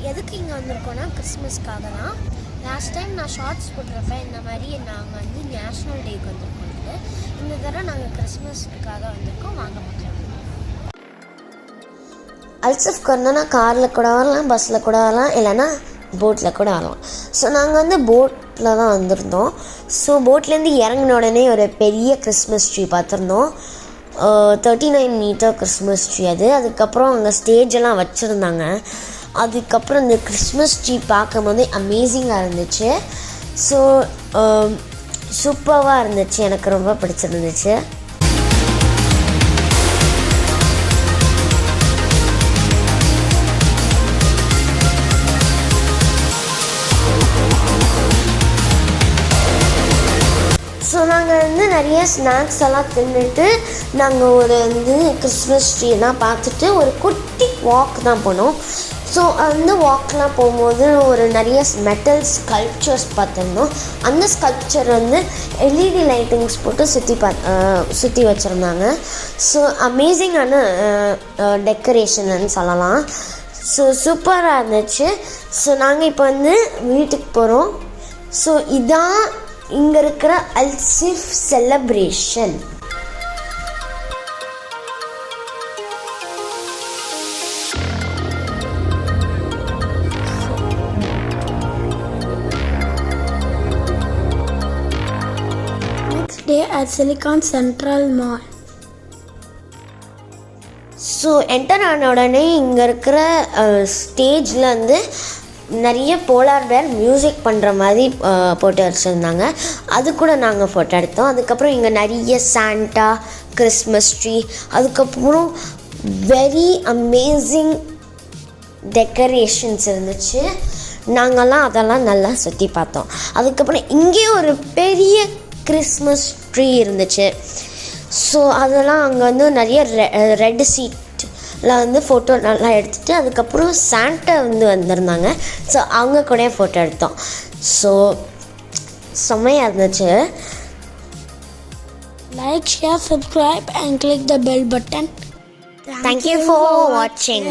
எதுக்கு இங்கே வந்திருக்கோன்னா கிறிஸ்மஸ்க்காக தான். லாஸ்ட் டைம் நான் ஷார்ட்ஸ் போட்டிருப்பேன் இந்த மாதிரி நாங்கள் வந்து நேஷ்னல் டேக்கு வந்திருக்கோம். இந்த தடவை நாங்கள் கிறிஸ்மஸ்க்காக வந்திருக்கோம். வாங்க பார்க்கலாம். அல்சஃப்க்கு வந்தோன்னா காரில் கூட வரலாம், பஸ்ஸில் கூட வரலாம், இல்லைன்னா போட்டில் கூட வரலாம். ஸோ நாங்கள் வந்து போட்டில் தான் வந்திருந்தோம். ஸோ போட்லேருந்து இறங்கின உடனே ஒரு பெரிய கிறிஸ்மஸ் ட்ரீ பார்த்துருந்தோம். 39 மீட்டர் கிறிஸ்மஸ் ட்ரீ அது. அதுக்கப்புறம் அங்கே ஸ்டேஜெல்லாம் வச்சுருந்தாங்க. அதுக்கப்புறம் இந்த கிறிஸ்மஸ் ட்ரீ பார்க்கும் போது அமேசிங்காக இருந்துச்சு. ஸோ சூப்பராக இருந்துச்சு, எனக்கு ரொம்ப பிடிச்சிருந்துச்சு. ஸோ நாங்கள் வந்து நிறைய ஸ்நாக்ஸ் எல்லாம் தின்னுட்டு நாங்கள் ஒரு வந்து கிறிஸ்மஸ் ட்ரீலாம் பார்த்துட்டு ஒரு குட்டி வாக் தான் போனோம். ஸோ அந்த வாக்லாம் போகும்போது ஒரு நிறைய மெட்டல் ஸ்கல்ப்சர்ஸ் பார்த்துருந்தோம். அந்த ஸ்கல்ப்சர் வந்து எல்இடி லைட்டிங்ஸ் போட்டு சுற்றி வச்சுருந்தாங்க. ஸோ அமேசிங்கான டெக்கரேஷன்னு சொல்லலாம். ஸோ சூப்பராக இருந்துச்சு. ஸோ நாங்கள் இப்போ வந்து வீட்டுக்கு போகிறோம். ஸோ இதான் இங்கே இருக்கிற அல்சிஃப் celebration. Next day at Silicon Central Mall. So enter ஆன உடனே இங்கே இருக்கிற ஸ்டேஜில் வந்து நிறைய போலார் பேர் மியூசிக் பண்ணுற மாதிரி போட்டு வச்சுருந்தாங்க. அது கூட நாங்கள் ஃபோட்டோ எடுத்தோம். அதுக்கப்புறம் இங்கே நிறைய சாண்டா, கிறிஸ்மஸ் ட்ரீ, அதுக்கப்புறம் வெரி அமேசிங் டெக்கரேஷன்ஸ் இருந்துச்சு. நாங்கள்லாம் அதெல்லாம் நல்லா சுற்றி பார்த்தோம். அதுக்கப்புறம் இங்கே ஒரு பெரிய கிறிஸ்மஸ் ட்ரீ இருந்துச்சு. ஸோ அதெல்லாம் அங்கே வந்து நிறைய ரெட் சீட்டில் வந்து ஃபோட்டோ நல்லா எடுத்துகிட்டு அதுக்கப்புறம் சாண்டா வந்து வந்திருந்தாங்க. ஸோ அவங்க கூட ஃபோட்டோ எடுத்தோம். ஸோ செம்மையாக இருந்துச்சு. Like, share, subscribe and click the bell button. Thank you for watching.